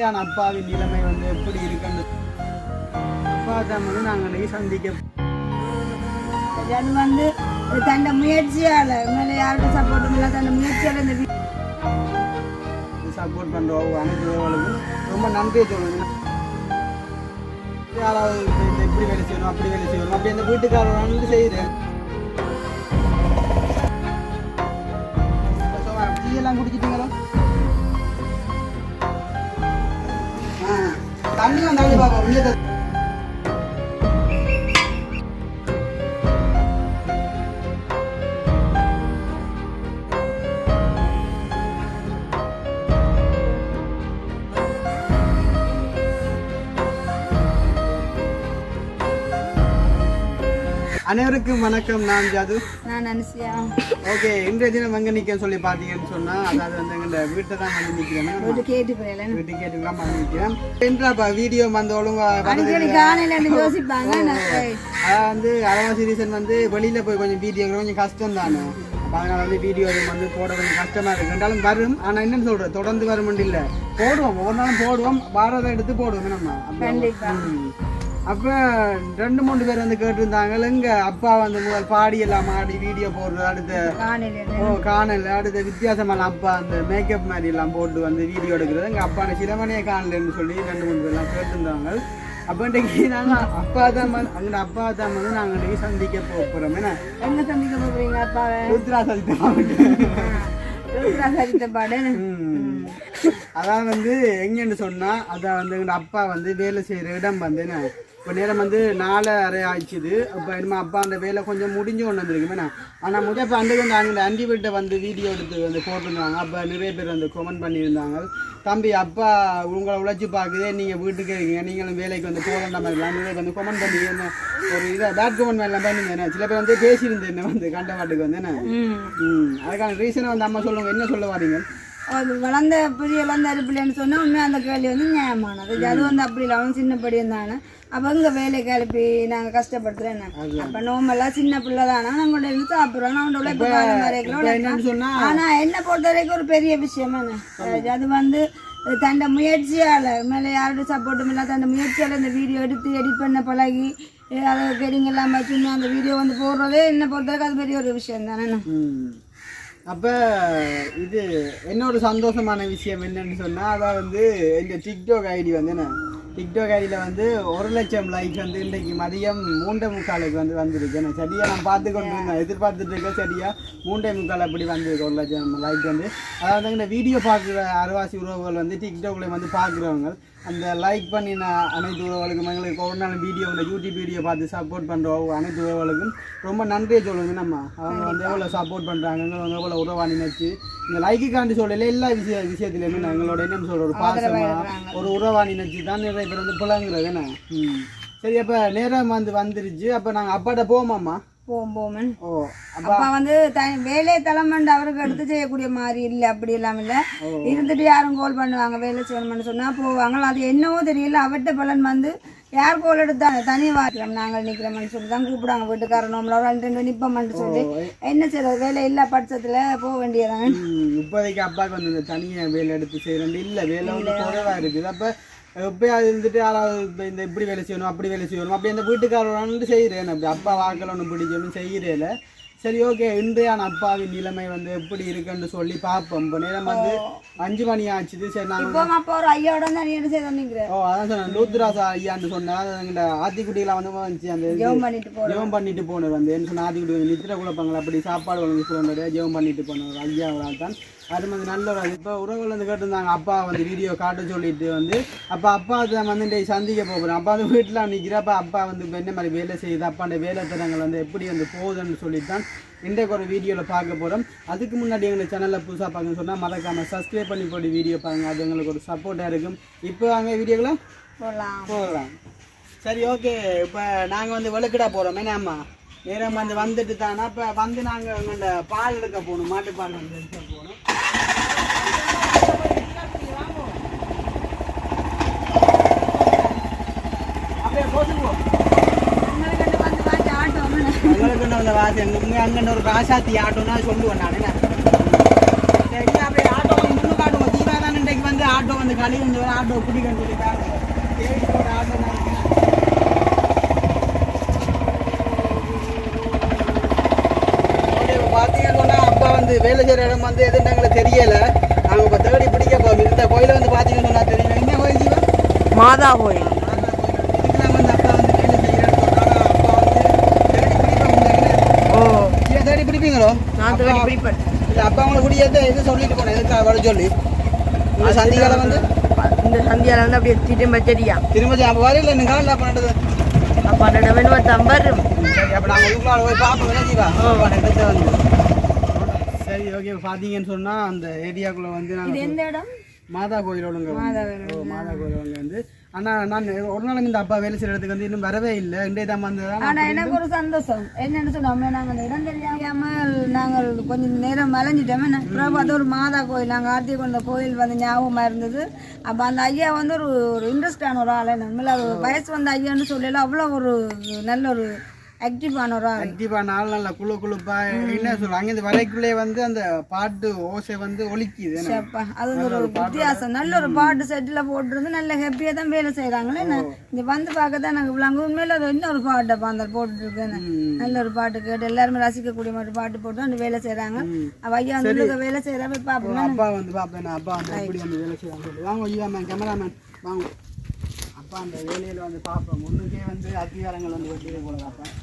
அப்பாவின் நிலைமை வந்து எப்படி இருக்குன்னு அப்பா தான் வந்து நாங்கள் சந்திக்க அது வந்து தன்னை முயற்சியால் மேலே யாருக்கும் சப்போர்ட்டும் இல்லை தன்னை முயற்சியால் இந்த சப்போர்ட் பண்ணுறோம் அனைத்து ரொம்ப நன்றியை சொல்லணும். யாராவது இந்த இப்படி வேலை செய்யணும் அப்படி வேலை செய்யணும் அப்படி அந்த வீட்டுக்காரர் வந்து செய்கிறேன் டீயெல்லாம் குடிச்சிட்டீங்களா? தண்ணிலாம் தள்ளி பார்ப்போம். அனைவருக்கும் வணக்கம். நான் ஜாது. நான் அனுசியா. ஓகே, இன்றைய தினம் அங்கே நிற்கன்னு சொல்லி பார்த்தீங்கன்னு சொன்னால் அதாவது வந்து எங்கள் வீட்டை தான் வந்து நிற்கிறேன். வீட்டு கேட்டுக்கலாம் வந்து நிற்கிறேன். என்றாப்பா வீடியோ வந்து ஒழுங்காக யோசிப்பாங்க. அதாவது வந்து அரவாசி ரீசன் வந்து வெளியில் போய் கொஞ்சம் வீடியோ கொஞ்சம் கஷ்டம் தானே. அதனால் வந்து வீடியோ வந்து போட கொஞ்சம் கஷ்டமாக இருக்கு. ரெண்டாலும் வரும். ஆனால் என்னன்னு சொல்கிறேன், தொடர்ந்து வரும் இல்லை, போடுவோம், ஒவ்வொரு நாளும் போடுவோம், வாரத்தை எடுத்து போடுவோம் நம்ம. அப்போ 2-3 பேர் வந்து கேட்டிருந்தாங்க, எங்க அப்பா வந்து முதல் பாடி எல்லாம் ஆடி வீடியோ போடுறது, அடுத்த காணல், அடுத்த வித்தியாசமான அப்பா அந்த மேக்கப் மாதிரி எல்லாம் போட்டு வந்து வீடியோ எடுக்கிறது, எங்கள் அப்பான சிலமனையே காணலன்னு சொல்லி 2-3 பேர்லாம் கேட்டிருந்தாங்க. அப்போ இன்றைக்கு நாங்கள் அப்பா தான் அங்கே அப்பா தான் வந்து நாங்கள் இன்றைக்கி சந்திக்க போகிறோம். என்ன சந்திக்க போகிறீங்க? அப்பாவை ருத்ரா சரித்தப்பாடு. அதான் வந்து எங்கன்னு சொன்னால் அதான் வந்து எங்கள் அப்பா வந்து வேலை செய்கிற இடம் வந்து என்ன இப்போ நேரம் வந்து 4:30 ஆயிடுச்சுது. அப்போ என்னமா அப்பா அந்த வேலை கொஞ்சம் முடிஞ்சு கொண்டு வந்துருக்குமே. ஆனால் இப்போ அன்றைக்கு வந்து அவங்க அண்டி வீட்டை வந்து வீடியோ எடுத்து வந்து போட்டிருந்தாங்க. அப்போ நிறைய பேர் வந்து கமெண்ட் பண்ணியிருந்தாங்க, தம்பி அப்பா உங்களை உழைச்சி பார்க்குதே, நீங்கள் வீட்டுக்கு இருக்கீங்க, நீங்களும் வேலைக்கு வந்து போகலான்ற மாதிரிலாம் நிறைய வந்து கமெண்ட் பண்ணி என்ன ஒரு இதை பேட் கமெண்ட் எல்லாம் பண்ணியிருந்தேன். சில பேர் வந்து பேசியிருந்தேன் என்ன வந்து கண்ட பாட்டுக்கு வந்து என்ன அதுக்கான ரீசனை வந்து அம்மா சொல்லுவாங்க. என்ன சொல்ல வரீங்க? அது வளர்ந்த புதிய வளர்ந்த அறுப்பில்லைன்னு சொன்னால் உண்மையாக அந்த கேள்வி வந்து நியாயமானது. அது வந்து அப்படி இல்லை, அவன் சின்னப்படி இருந்தானே. அப்போ இங்கே வேலை கிளப்பி நாங்கள் கஷ்டப்படுத்துறேன். அப்போ நோம்பெல்லாம் சின்ன பிள்ளை தானே, நாங்கள் இருந்து சாப்பிட்றோம், அவனோட உழைப்பு காலம் வரைக்கும். ஆனால் என்னை பொறுத்த வரைக்கும் ஒரு பெரிய விஷயமா அது வந்து தன்னை முயற்சியால் மேலே யாரோட சப்போர்ட்டும் இல்லை, தன்னை முயற்சியால் இந்த வீடியோ எடுத்து எடிட் பண்ண பழகி அதை பெரியங்க எல்லாம் வச்சுன்னு அந்த வீடியோ வந்து போடுறதே என்னை பொறுத்த வரைக்கும் அது பெரிய ஒரு விஷயம் தானே. அப்போ இது என்னோட சந்தோஷமான விஷயம் என்னன்னு சொன்னால், அதான் வந்து எங்கள் டிக்டாக் ஐடி வந்து என்ன டிக்டாக் ஐடியில் வந்து 1,00,000 லைக் வந்து இன்றைக்கு மதியம் 3:45 வந்து வந்துருக்கு. நான் சரியாக நான் பார்த்து கொண்டு இருந்தேன், எதிர்பார்த்துட்டு இருக்கேன். சரியாக 3:45 அப்படி வந்துருக்கு 1,00,000 லைக் வந்து. அதாவது இந்த வீடியோ பார்க்குற அரவாசி உறவுகள் வந்து டிக்டாக்ல வந்து பார்க்குறவங்க அந்த லைக் பண்ணின அனைத்து உறவுகளுக்கும், எங்களுக்கு ஒரு நாள் வீடியோவில் யூடியூப் வீடியோ பார்த்து சப்போர்ட் பண்ணுற அனைத்து உறவுகளுக்கும் ரொம்ப நன்றியை சொல்லுங்க. நம்ம அவங்க வந்து எவ்வளோ சப்போர்ட் பண்ணுறாங்க, எங்களுக்கு எவ்வளோ உறவா நினைச்சு இந்த லைக்குக்காண்டி சொல்லல எல்லா விஷயத்துலையுமே நான் எங்களோட என்ன சொல்கிற ஒரு பாசமாக ஒரு உறவா நினைச்சு தான் நிறைய பேர் வந்து புலங்குறது என்ன. சரி, அப்போ நேரம் வந்துருச்சு. அப்போ நாங்கள் அப்பாட்ட போவோமாம்மா? போவோம். அப்பா வந்து வேலையை தலைமண்டு அவருக்கு எடுத்து செய்யக்கூடிய மாதிரி இல்லை, அப்படி இல்லாமல் இல்லை. இருந்துட்டு யாரும் கோல் பண்ணுவாங்க வேலை செய்யணும்னு சொன்னால் போவாங்க. அது என்னவோ தெரியல, அவட்ட பலன் வந்து யார் கோல் எடுத்தாங்க தனி வாரம் நாங்கள் நிற்கிறோம்னு சொல்லி தான் கூப்பிடுவாங்க வீட்டுக்காரன். நம்மளோட 2 நிற்போம்னு சொல்லி என்ன செய்யறது, வேலை இல்லை பட்சத்தில் போக வேண்டியதாங்க. இப்போதைக்கு அப்பாவுக்கு வந்து இந்த தனியாக வேலை எடுத்து செய்கிறேன் இல்லை, வேலை வந்து குறைவாக இருக்குது. அப்போ எப்போயாவது இருந்துட்டு யாராவது இப்போ இந்த இப்படி வேலை செய்யணும் அப்படி வேலை செய்யணும் அப்படி அந்த வீட்டுக்காரர் செய்கிறேன். அப்படி அப்பா வாக்கில் ஒன்று பிடிக்கணும் செய்கிறேல. சரி, ஓகே, இன்றையான அப்பாவின் நிலைமை வந்து எப்படி இருக்குன்னு சொல்லி பார்ப்போம். இப்போ நேரம் வந்து 5 மணி ஆச்சுது. சரி, நாங்கள் அப்போ ஒரு ஐயோட தான் என்ன செய்யறோம். அதான் சொன்னேன், ருத்ராசா ஐயான்னு சொன்னேன். எங்கிட்ட ஆத்திக்குட்டிலாம் வந்து வந்துச்சு, அந்த ஜெபம் பண்ணிட்டு போனது வந்து என்ன சொன்னால் ஆத்திக்குட்டி நித்திர குழப்பங்கள் அப்படி சாப்பாடு வழங்கி சொல்லுறது ஜெபம் பண்ணிட்டு போனது ஐயாவதால் தான். அது வந்து நல்ல ஒரு இப்போ உறவுகள் வந்து கேட்டிருந்தாங்க அப்பா வந்து வீடியோ காட்ட சொல்லிட்டு வந்து. அப்போ அப்பா தான் வந்து இன்றைக்கு சந்திக்க போகிறேன். அப்பா வந்து வீட்டில் நிற்கிறப்ப அப்பா வந்து இப்போ என்ன மாதிரி வேலை செய்யுது, அப்பாண்ட வேலை தரங்கள் வந்து எப்படி வந்து போகுதுன்னு சொல்லிட்டு தான் இன்றைக்கு ஒரு வீடியோவில் பார்க்க போகிறோம். அதுக்கு முன்னாடி எங்கள் சேனலில் புதுசாக பார்க்கணும்னு சொன்னால் மறக்காமல் சப்ஸ்கிரைப் பண்ணி போட்டு வீடியோ பாருங்கள், அது எங்களுக்கு ஒரு சப்போர்ட்டாக இருக்கும். இப்போ அங்கே வீடியோக்குள்ள போகலாம். சரி, ஓகே, இப்போ நாங்கள் வந்து வெளுக்கடா போகிறோம். ஏன்னாம்மா நேரம் வந்து வந்துட்டு தானே. இப்போ வந்து நாங்கள் எங்கள்கிட்ட பால் எடுக்க போகணும், மாட்டுப்பால் வந்து எடுக்க போகணும். அங்கே ஒரு ராசாத்தி ஆட்டோன்னா சொல்லுவேன் நான். அப்படியே ஆட்டோ முன்னு காட்டுவோம். ஜீவா தான் இன்றைக்கு வந்து ஆட்டோ வந்து கழிவு வந்து ஆட்டோ பிடிக்கன்னு சொல்லிட்டாங்க. தேடி போட்ட ஆட்டோ தான் இருக்கு. பார்த்தீங்கன்னு சொன்னால் அப்பா வந்து வேலை செய்கிற இடம் வந்து எதுன்னு எங்களுக்கு தெரியலை. நாங்கள் இப்போ தேடி பிடிக்க போகிறோம். இந்த கோயிலை வந்து பார்த்தீங்கன்னு சொன்னால் தெரியும். என்ன கோயில் ஜீவன்? மாதா கோயில். இதுக்கெல்லாம் வந்து அப்பா வந்து வேலை செய்கிறேன்னு சொன்னால் அப்பா வந்து தேடி பிடிப்பேன். ஓ ஏன் தேடி பிடிப்பீங்களோ? நான் தேடி பிடிப்பேன். இல்லை அப்பா அவங்களை கூடிய எது சொல்லிட்டு போனேன் எதுக்காக வர சொல்லி இந்த சந்திகாலம் வந்து இந்த சந்தியால வந்து அப்படியே திரும்ப சரியா திரும்ப அப்போ வரையில் என்ன காலில் பண்ணுறது அப்போ அந்த தம்பர் சரி அப்போ நாங்கள் இதுக்குள்ள போய் பார்ப்போம் என்ன ஜீவா இடத்த வந்து சரி ஓகே பார்த்தீங்கன்னு சொன்னால் அந்த ஏரியாக்குள்ளே வந்து இது நாங்கள் எந்த இடம்? மாதா கோயிலோடுங்க மாதா கோயிலோடுங்க வந்து ஆனால் நான் ஒரு நாளும் இந்த அப்பா வேலை செய்கிற இடத்துக்கு வந்து இன்னும் வரவே இல்லை இன்றைய தான் வந்ததான். ஆனால் எனக்கு ஒரு சந்தோஷம் என்னென்னு சொன்னோம், நாங்கள் அந்த இடம் தெரியாமல் நாங்கள் கொஞ்சம் நேரம் மலைஞ்சிட்டோம். என்ன அப்புறம் அது ஒரு மாதா கோயில், நாங்கள் ஆர்த்தி கொண்ட கோயில் வந்து ஞாபகமாக இருந்தது. அப்போ அந்த ஐயா வந்து ஒரு இன்ட்ரெஸ்டான ஒரு ஆள். நம்மள வயசு வந்த ஐயான்னு சொல்லல, அவ்வளோ ஒரு நல்ல ஒரு ஆக்டிவான ஒரு ஆள். ஆக்டிவான ஆள் நல்ல குழுப்பா என்ன சொல்லுவாங்க அங்கேருந்து வரைக்குள்ளே வந்து அந்த பாட்டு ஓசை வந்து ஒலிக்குது. அது ஒரு வித்தியாசம். நல்ல ஒரு பாட்டு செட்டில் போட்டுருந்து நல்ல ஹாப்பியாக தான் வேலை செய்கிறாங்களே. இங்கே வந்து பார்க்க தான் நாங்கள் இவ்வளோ உண்மையில அது இன்னொரு பாட்டை அந்த போட்டுருக்கேன். நல்ல ஒரு பாட்டு கேட்டு எல்லாருமே ரசிக்கக்கூடிய மாதிரி பாட்டு போட்டு அந்த வேலை செய்கிறாங்க. ஐயா வந்து வேலை செய்கிறப்ப பார்ப்போம். அப்பா வந்து பார்ப்பேன் அப்பா வந்து எப்படி வந்து வேலை செய்யறாங்க சொல்லி வாங்க ஐயா மேம் கேமராமேன் வாங்க அப்பா அந்த வேலையில் வந்து பார்ப்போம். முன்னுக்கே வந்து அதிகாரங்கள் வந்து வெட்டியே போல பார்ப்பேன்.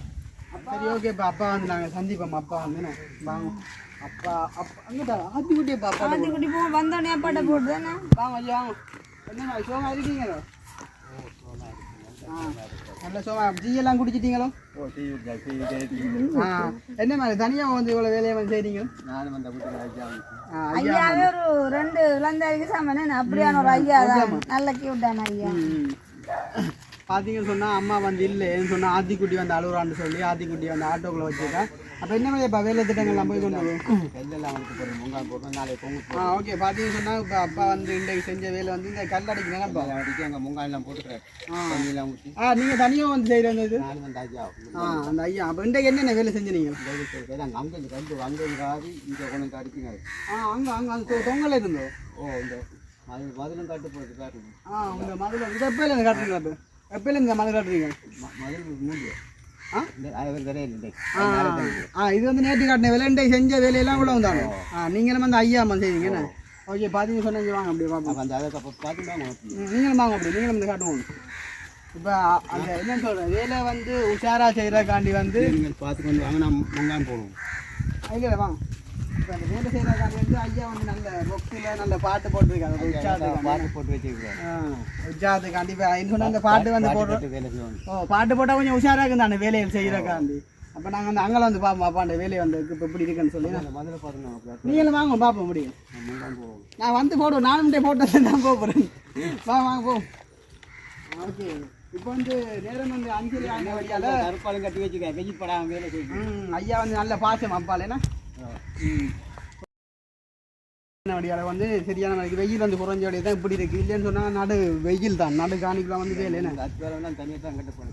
சரி ஓகே இப்போ அப்பா வந்து நாங்கள் சந்திப்போம். அப்பா வந்து வாங்க அப்பா அப்பா அங்கே ஆத்திக்குட்டியே பாப்பா ஆத்திக்குட்டி போ வந்தோடனே அப்பாட்ட போட்டு தானே வாங்க ஐயா வாங்க என்ன சோமா இருக்கீங்களோ? நல்ல சோமா டீயெல்லாம் குடிச்சிட்டீங்களோ? என்ன மாதிரி தனியாக வந்து இவ்வளோ வேலையை வந்து செய்றீங்க? நானும் வந்து ஐயாவே ஒரு 2 இளந்தாரிக்கு சாமான் அப்படியான ஒரு ஐயா தான். நல்ல கியூட்டான ஐயா. பார்த்தீங்கன்னு சொன்னால் அம்மா வந்து இல்லைன்னு சொன்னால் ஆத்திக்குட்டி வந்து அழுகுறான்னு சொல்லி ஆத்திக்குட்டி வந்து ஆட்டோக்குள்ளே வச்சுருக்கேன். அப்போ என்ன மாதிரி இப்போ வேலை திட்டங்கள்லாம் போய் கொண்டு எல்லாம் வந்து போகிறோம் முங்கால் போடுறோம் நாளைக்கு பொங்கல். ஓகே பார்த்தீங்கன்னு சொன்னால் இப்போ அப்பா வந்து இன்றைக்கு செஞ்ச வேலை வந்து இந்த கல்லடிக்கு நினைப்பா அடிக்க அங்கே முங்காயெல்லாம் போட்டுக்கிறேன். நீங்கள் தனியாக வந்து செய்கிறது நான் வந்து ஐயா அந்த ஐயா அப்போ இன்றைக்கு என்னென்ன வேலை செஞ்சு நீங்கள் அங்கே இந்த கண்டு அங்கே காடி இங்கே கொண்டு அடிப்பீங்க. அங்கே அந்த தொங்கல் இருந்தோம். ஓ இந்த மதுளும் காட்டு போகுது காட்டுங்க. இந்த மதுளை இதை எப்போ இல்லை காட்டுறீங்களா? எப்பயில இந்த மதுரை காட்டுறீங்க? இது வந்து நேற்று காட்டின வேலை செஞ்ச வேலையெல்லாம் கூட வந்தாங்க. நீங்களும் வந்து ஐயா செய்வீங்க என்ன? ஓகே பார்த்தீங்க சொன்னீங்க வாங்க அப்படியே பார்ப்போம். அந்த அதை பார்த்துட்டாங்க நீங்களும் வாங்க அப்படி நீங்களும் வந்து காட்டுவோம். இப்போ அந்த என்னன்னு சொல்கிறேன் வேலை வந்து உஷாராக செய்கிறக்காண்டி வந்து நீங்கள் பார்த்துட்டு வந்து வாங்க நான் மங்கான் போகணும். இல்லை வாங்க இப்போ அந்த வேலை செய்கிறக்காண்டி வந்து ஐயா வந்து நல்ல பொக்ஸில் நல்ல பாட்டு போட்டுருக்காங்க. பாட்டு போட்டு வச்சுருக்கேன் உற்சாகத்துக்காண்டி சொன்ன அந்த பாட்டு வந்து போடுறோம். பாட்டு போட்டால் கொஞ்சம் உஷாராக இருக்குது அந்த வேலையை செய்கிறக்காண்டி. அப்போ நாங்கள் வந்து அங்கே வந்து பார்ப்போம் அப்பா அந்த வேலையை வந்து இப்போ இப்படி இருக்குன்னு சொல்லி மதுரை பார்க்கணும். நீங்களும் வாங்க பார்ப்போம் முடியும். நான் வந்து போடுவோம் நானும் போட்டது தான் போகிறேன். வாங்க போ. ஓகே இப்போ வந்து நேரம் வந்து 5 வழியால் கருப்பாலும் கட்டி வச்சுருக்கேன் வெயில் படாமல் வேலை செய்யும். ஐயா வந்து நல்ல பாசம் அப்பாலேன்னா வழியால் வந்து சரியான மாதிரி வெயில் வந்து குறைஞ்ச வழியை தான் இப்படி இருக்குது. இல்லைன்னு சொன்னால் நடு வெயில் தான் நடு காணிக்கலாம் வந்து வேலை என்ன அத்தியாரம் தனியாக தான் கட்டுப்பாடு.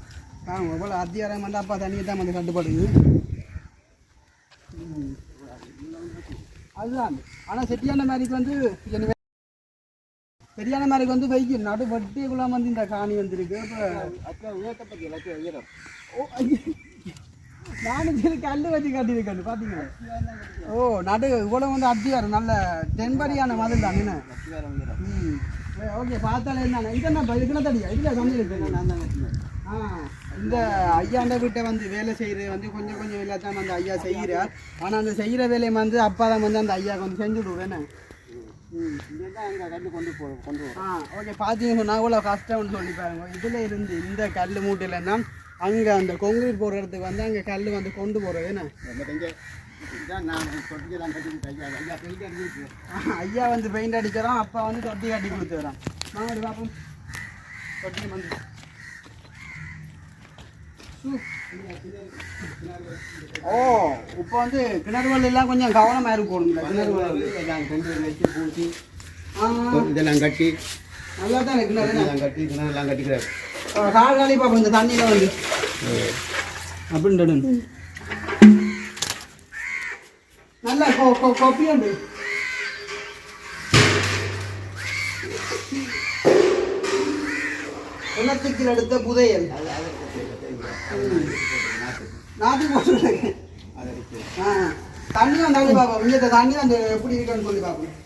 இவ்வளோ அத்தியாரம் வந்து அப்பா தனியாக தான் வந்து கட்டுப்பாடுங்க. அதுதான் ஆனால் சரியான மாதிரிக்கு வந்து சரியான மாதிரிக்கு வந்து வெயில் நடு வட்டிக்குள்ள வந்து இந்த காணி வந்துருக்கு. இப்போ உயரத்தை பற்றி எல்லாத்தையும் உயரம் நானும் சரி கல் வச்சு கட்டியிருக்கேன் பார்த்தீங்களா? ஓ நடு இவ்வளோ வந்து அத்தியாரம் நல்ல டெம்பரியான மாதிரி தான் என்ன? ஓகே பார்த்தாலே என்ன இதென்ன இதுக்குன்னா தடியா இதில் தண்ணி இருக்கு. இந்த ஐயாண்ட வீட்டை வந்து வேலை செய்கிறது வந்து கொஞ்சம் கொஞ்சம் வேலை தான் அந்த ஐயா செய்கிறார். ஆனால் அந்த செய்கிற வேலையை வந்து அப்பா தான் வந்து அந்த ஐயா கொஞ்சம் செஞ்சு விடுவேன். ஓகே பார்த்தீங்கன்னு சொன்னால் இவ்வளோ கஷ்டம்னு சொல்லி பாருங்க. இதில் இருந்து இந்த கல் மூட்டையில் தான் அங்கே அந்த கொங்கிரீட் போடுற இடத்துக்கு வந்து அங்கே கல் வந்து கொண்டு போகிறது என்ன ஐயா வந்து பெயிண்ட் அடிக்கிறோம் அப்பா வந்து தொட்டி கட்டி கொடுத்துறோம். வாங்க பார்ப்போம் தொட்டி வந்து ஓ இப்போ வந்து கிணறுவல் எல்லாம் கொஞ்சம் கவனமாக இருக்கணும். கிணறுவல் வச்சு பூசி இதெல்லாம் கட்டி நல்லா தான் கிணறு கட்டி கிணறுலாம் கட்டிக்கிறாரு. காலி பார்ப்போம் இந்த தண்ணியில் வந்து அப்படின்ட்டு நல்லா கொப்பி உண்டு. கிணத்துக்கு எடுத்த புதையல் நாட்டு போட்டு தண்ணி வந்தாலும் பார்ப்போம். இந்த தண்ணி அந்த எப்படி இருக்குன்னு சொல்லி பார்ப்போம்.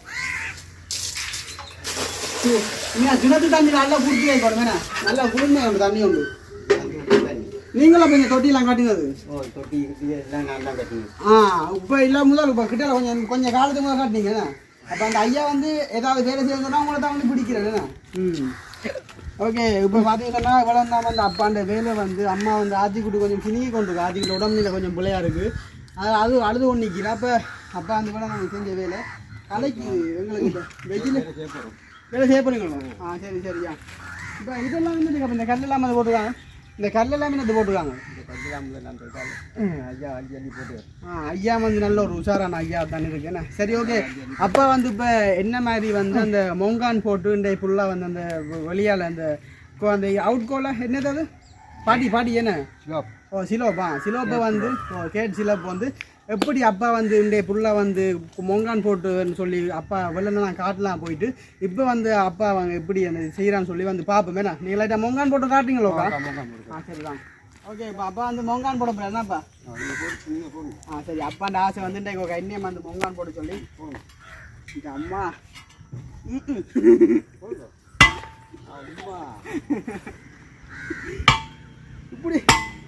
கிணத்து தண்ணி நல்லா குடிச்சு வைக்கணும் வேணா, நல்லா குளிர்மை உண்டு தண்ணி உண்டு. நீங்களும் அப்போ இந்த தொட்டியெல்லாம் கட்டினது? தொட்டி எல்லாம் நல்லா கட்டினது. இப்போ இல்லை முதல் இப்போ கிட்ட கொஞ்சம் காலத்துக்கு முதல் காட்டினீங்க. அப்போ அந்த ஐயா வந்து ஏதாவது வேலை செய்யணும்னா உங்களை தான் வந்து பிடிக்கிறேன். ஓகே, இப்போ பார்த்தீங்கன்னா இவ்வளோ தான் வந்து அப்பாண்ட வேலை வந்து அம்மா வந்து ஆத்திக்குட்டி கொஞ்சம் சினிங்கி கொண்டு இருக்கு. ஆத்திக்குட்டி உடம்புல கொஞ்சம் பிள்ளையா இருக்குது. அது அழுது ஒன்று நிற்கிற. அப்போ அப்பா அந்த வேலை நாங்கள் செஞ்ச வேலை கலைக்கு எங்களுக்கு வெஜ்ஜில் வேலை செய்ய போறீங்களா? சரி சரியா. இப்போ இதெல்லாம் வந்து இந்த கல்லெல்லாம் வந்து போட்டுருக்காங்க. இந்த கல்லெல்லாம் என்னது போட்டுருக்காங்க? இந்த கல்யாணம் ஐயா அள்ளி போட்டு ஐயா வந்து நல்ல ஒரு உஷாரான ஐயா தானே இருக்கு என்ன. சரி ஓகே. அப்பா வந்து இப்போ என்ன மாதிரி வந்து அந்த மொங்கான் போட்டு இந்த ஃபுல்லாக வந்து அந்த வெளியால் அந்த அவுட் கோல என்னது அது பாட்டி என்ன சிலோப்? சிலோப்பை வந்து கேட் சிலோப் வந்து எப்படி அப்பா வந்து இந்த ஃபுல்லாக வந்து மொங்கான் போட்டுன்னு சொல்லி அப்பா வெளிலலாம் காட்டலாம் போயிட்டு இப்போ வந்து அப்பா அவங்க எப்படி அந்த செய்கிறான்னு சொல்லி வந்து பார்ப்போம். வேணா நீங்கள் லைட்டாக மொங்கான் போட்டு காட்டுறீங்களோப்பா? சரிதான். ஓகே, இப்போ அப்பா வந்து மொங்கான் போட போகிறேன் என்னப்பா? சரி. அப்பாண்ட ஆசை வந்து இன்றைக்கு இன்னும் வந்து மொங்கான் போட சொல்லி இந்த அம்மா இப்படி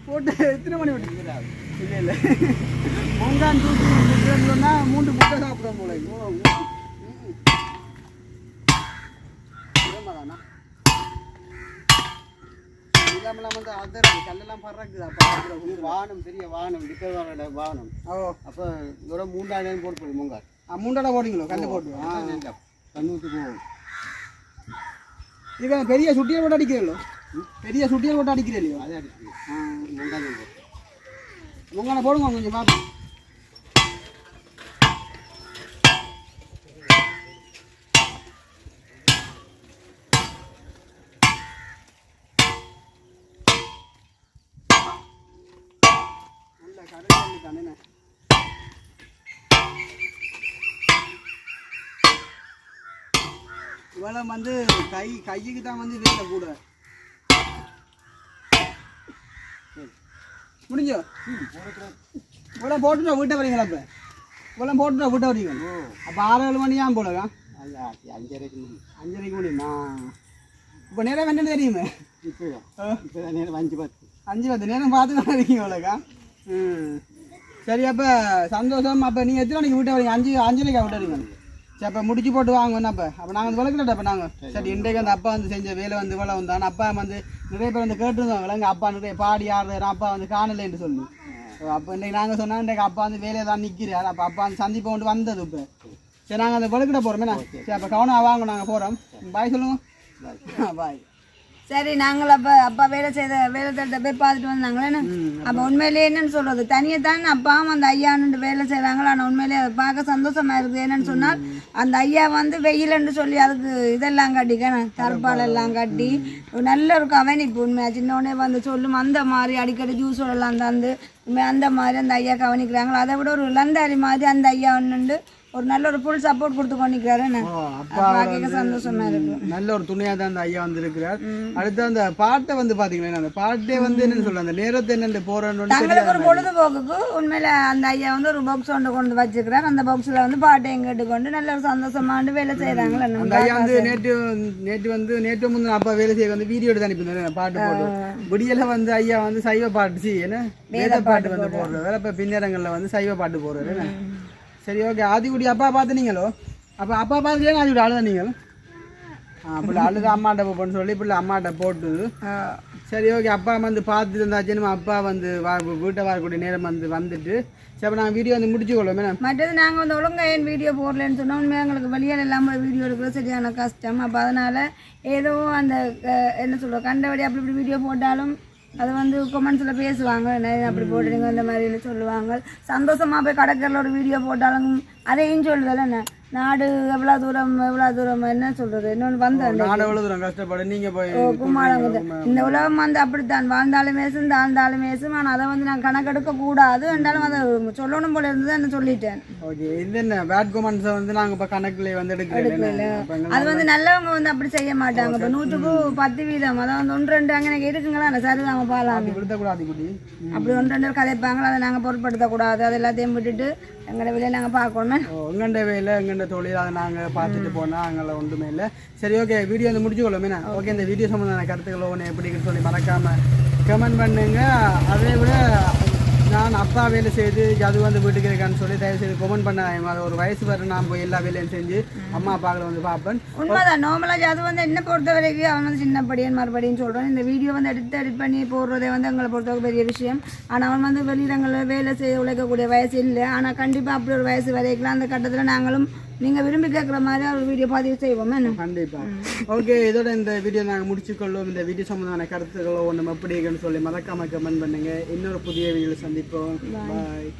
போட்டு எத்தனை மணி விட்டு இல்லை இல்லை மொங்கான் தூக்கி சொன்னால் 3 முட்டை சாப்பிடும் போல. இல்லாமலாம் வந்து அதர் கல்லெல்லாம் பறக்குது. அப்போ வானம் பெரிய வானம் டிக்கரோட வானம். அப்போ தூரம் 3 போட்டு மொங்கால் 3 போடுங்களோ கல் போட்டு கண்ணூத்து போகும். இவன் பெரிய சுட்டியல் போட்டு அடிக்கிறீங்களோ? பெரிய சுட்டியல் போட்டு அடிக்கிறீங்களோ? அதே அடிக்குது. மொங்கால் போட்டு மொங்கானை போடுங்க கொஞ்சம் பார்ப்போம். நல்ல கரை தானே. இவ்வளோ வந்து கைக்கு தான் வந்து வேலை கூட முடிஞ்சோ. இவ்வளோ போட்டுட்டா வீட்டை வரீங்களா? இப்போ இவ்வளோ போட்டுட்டா வீட்டை வரீங்க. அப்போ 6-7 மணி ஆகும் போலக்கா? 5:30 முடியுமா? இப்போ நேரம் என்னன்னு தெரியுமே. இப்போ நேரம் 5:10 நேரம் பார்த்து தான் இருக்கீங்க இவ்வளோக்கா. சரி. அப்போ சந்தோஷம். அப்போ நீங்கள் எத்தனை மணிக்கு வீட்டை வரீங்க? 5:30 விட்டு வரீங்க. சரி, அப்போ முடிச்சு போட்டு வாங்கண்ணா. அப்போ நாங்கள் வந்து விளக்கிட்டோம். அப்போ நாங்கள் சரி இன்றைக்கு அந்த அப்பா வந்து செஞ்ச வேலை வந்து இவ்வளோ வந்தாங்க. அப்பா வந்து நிறைய பேர் வந்து கேட்டுருந்தாங்க எங்கள் அப்பா நிறைய பாடி ஆடுறாரு, அப்பா வந்து காணலைன்னு சொல்லி. அப்போ இன்றைக்கி நாங்கள் சொன்னால் இன்றைக்கு அப்பா வந்து வேலையை தான் நிற்கிறார். அப்போ அப்பா வந்து சந்திப்பை கொண்டு வந்தது. இப்போ சரி நாங்கள் அந்த விளக்கிட்ட போகிறோமேண்ணா. சரி, அப்போ கவனம் வாங்க, நாங்கள் போகிறோம். பாய் சொல்லுவோம். பாய். சரி, நாங்கள் அப்பா வேலை தட்ட போய் பார்த்துட்டு வந்தாங்களே. அப்போ உண்மையிலேயே என்னன்னு சொல்றது, தனியே தானே அப்பாவும் அந்த ஐயான்னு வேலை செய்கிறாங்களா. ஆனால் உண்மையிலேயே அதை பார்க்க சந்தோஷமா இருக்குது. என்னன்னு சொன்னால் அந்த ஐயா வந்து வெயிலன்னு சொல்லி அதுக்கு இதெல்லாம் கட்டிக்கணும், தற்பால் எல்லாம் கட்டி நல்ல ஒரு கவனிப்பு. உண்மையாக சின்னோடனே வந்து சொல்லும் அந்த மாதிரி அடிக்கடி ஜூஸோடலாம் தந்து அந்த மாதிரி அந்த ஐயா கவனிக்கிறாங்களா. அதை விட ஒரு லந்தாரி மாதிரி அந்த ஐயா ஒன்று ஒரு நல்ல ஒரு ஃபுல் சப்போர்ட் கொடுத்து கொண்டிருக்கிறாரு. சந்தோஷமா இருக்கு. நல்ல ஒரு துணையா தான் அந்த ஐயா வந்து இருக்கிறார். அடுத்து அந்த பாட்டை வந்து பாத்தீங்கன்னா அந்த பாட்டே வந்து என்னன்னு சொல்ல அந்த நேரத்தை என்னென்னு போறோன்னு தங்களுக்கு ஒரு பொழுதுபோக்குக்கு உண்மையில அந்த ஐயா வந்து ஒரு பாக்ஸ் ஒன்று கொண்டு வச்சிருக்கிறார். அந்த பாக்ஸ்ல வந்து பாட்டையும் கேட்டுக்கொண்டு நல்ல ஒரு சந்தோஷமாண்டு வேலை செய்யறாங்களா. அந்த ஐயா வந்து நேற்று முந்தின அப்பா வேலை செய்ய வந்து வீடியோ எடுத்து அனுப்பியிருந்தாரு பாட்டு போட்டு. விடியல வந்து ஐயா வந்து சைவ பாட்டு என்ன வேத பாட்டு வந்து போடுறாரு. இப்ப பின்னரங்கள்ல வந்து சைவ பாட்டு போடுறாரு. சரி ஓகே. ஆதிக்குடி அப்பா பார்த்துனீங்களோ? அப்போ அப்பா பார்த்துட்டே ஆதிக்குடி அழுத நீங்கள் அப்படி அழுத அம்மாட்ட போன்னு சொல்லி இப்படி அம்மாட்ட போட்டு. சரி ஓகே. அப்பா வந்து பார்த்துட்டு இருந்தாச்சுன்னு அப்பா வந்து வீட்டை வரக்கூடிய நேரம் வந்துட்டு சரி அப்போ நாங்கள் வீடியோ வந்து முடிச்சுக்கொள்வோம். மேடம் மற்றது நாங்கள் வந்து ஒழுங்காக ஏன் வீடியோ போடலன்னு சொன்னோம். உண்மையாக எங்களுக்கு வெளியில் இல்லாமல் வீடியோ எடுக்கிற சரியான கஷ்டம். அப்போ அதனால் ஏதோ அந்த என்ன சொல்கிறோம் கண்டபடி அப்படி இப்படி வீடியோ போட்டாலும் அது வந்து கமெண்ட்ஸில் பேசுவாங்க, அப்படி போட்டுறீங்க இந்த மாதிரி சொல்லுவாங்க. சந்தோஷமாக போய் கடற்கரையில் ஒரு வீடியோ போட்டாலும் அதையும் சொல்லுதல என்ன நாடு எவ்வளோ தூரம் என்ன சொல்றது இன்னொன்று வந்தேன் நாடு எவ்வளவு தூரம் கஷ்டப்படு நீங்க போய் குமாரங்க இந்த உலகம் வந்து அப்படித்தான் வாழ்ந்தாலும் மேசும் தாழ்ந்தாலும் மேசும் ஆனால் அதை வந்து நான் கணக்கெடுக்க கூடாது என்றாலும் அதை சொல்லணும் போல இருந்தது என்ன சொல்லிட்டேன். ஓகே இது என்ன பேட் கமெண்ட்ஸை வந்து நாங்கள் இப்போ கணக்குல வந்து எடுக்கிறோம். அது வந்து நல்லவங்க வந்து அப்படி செய்ய மாட்டாங்க. இப்போ 100% அதான் வந்து 1-2 அங்கே இருக்குங்களா சரிதாம பாலாம் விடுத்தக்கூடாது குடி அப்படி 1-2 கதைப்பாங்களா அதை நாங்கள் பொருட்படுத்தக்கூடாது. அது எல்லாத்தையும் விட்டுட்டு எங்களோட வேலையை நாங்கள் பார்க்கணும். எங்கண்ட வேலை எங்கண்ட தொழில் அதை நாங்கள் பார்த்துட்டு போனால் அங்கே ஒன்றுமே இல்லை. சரி ஓகே வீடியோ வந்து முடிச்சுக்கொள்ளும் என்ன ஓகே இந்த வீடியோ சம்மந்தமான கருத்துக்களை ஒன்று எப்படின்னு சொல்லி மறக்காமல் கமெண்ட் பண்ணுங்க. அதை விட நான் அப்பா வேலை செய்து அது வந்து வீட்டுக்கு இருக்கான்னு சொல்லி தயவு செய்து கமெண்ட் பண்ண அது ஒரு வயசு வரை நான் போய் எல்லா வேலையும் செஞ்சு அம்மா அப்பாக்களை வந்து பார்ப்பேன். உண்மைதான் நார்மலாக அது வந்து என்ன பொறுத்த வரைக்கும் அவன் வந்து சின்ன படியன் மறுபடியும் சொல்கிறான். இந்த வீடியோ வந்து எடிட் பண்ணி போடுறதே வந்து எங்களை பொறுத்தவரை பெரிய விஷயம். ஆனால் அவன் வந்து வெளியிடங்களில் வேலை செய்ய உழைக்கக்கூடிய வயசு இல்லை. ஆனால் கண்டிப்பாக அப்படி ஒரு வயசு வரைக்கலாம் அந்த கட்டத்தில் நாங்களும் நீங்கள் விரும்பி கேட்குற மாதிரி ஒரு வீடியோ பதிவு செய்வோம். கண்டிப்பாக ஓகே இதோட இந்த வீடியோ நாங்கள் முடிச்சுக்கொள்ளும். இந்த வீடியோ சம்மந்தமான கருத்துக்களோ ஒன்று எப்படி இருக்குன்னு சொல்லி மறக்காமல் கமெண்ட் பண்ணுங்கள். இன்னொரு புதிய வீடியோவில் சந்திப்போம். பாய்.